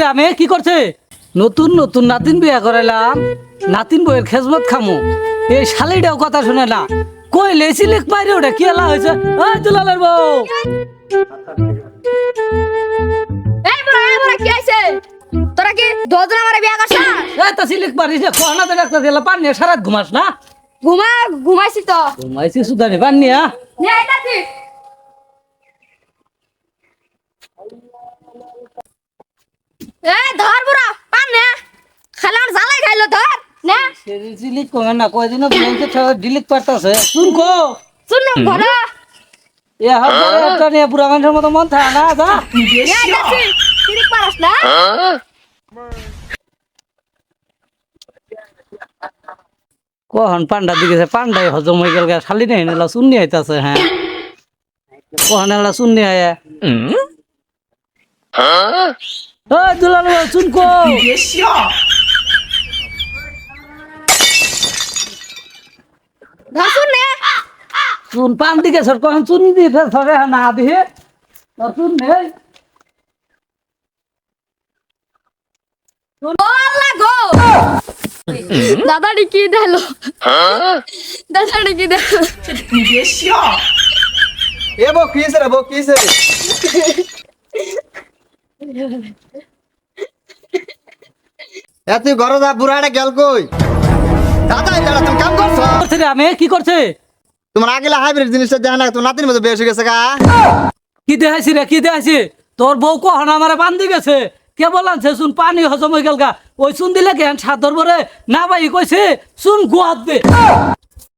রে আমি কি করছে নতুন নতুন নাতিন বিয়া করাইলাম নাতিন বইয়ের খেজমত খামু এই শালিটাও কথা শুনে না কই লেছি লিখ বাইরে ওটা কি এলা হয়েছে এই দুলালের বউ এই বড় কি হইছে তোরা কি দুজন আমারে বিয়া করছ এই তা সিলিক পারিস না কোনা তে ডাক্তার দিলা পানি সারাত ঘুমাস না ঘুমাইছি তো ঘুমাইছি সুদানি পানি হ্যাঁ নে আইতাছি ধর বুড়া পান নে খালার জ্বালাই খাইলো ধর নে সিলিক কোনা না কয়দিন ব্যাংকে ডিলিট পারতাছে শুন কো শুন না ঘর এ হাবরে একটা নিয়ে পুরা মানুষের মতো মন থাকে না যা নে আইতাছি তিরিক পারস না কখন পান্ডা দিকেছে পান্ডাই হজম হয়ে গেল শালি নেই না শুননি আইতাছে হ্যাঁ কখন এলা শুননি আয় ওই দুলাল শুন কো ধর শুন নে শুন পান দিকে সর কখন শুন দিতে সরে না দিয়ে শুন নেই আল্লাহ গো দাদাটি কি দিল দাদাটি কি দিল এ বউ কিছে রে বউ কিছে তুই ঘরে যা বুড়াটা গেল কই দাদা এটা তুমি কাম করছো করছে রে আমি কি করছে তোমার আগেলা হাইব্রিড জিনিসটা দেখ না তোমার নাতির মধ্যে বেশ হয়ে গেছে গা কি দেখাইছি রে কি দেখাইছি তোর বউ কখন আমার বান্ধি গেছে কে বলানছে শুন পানি হজম হয়ে গেল গা ওই শুন দিলে কেন সাদর বরে না ভাই কইছে শুন গুয়াত দে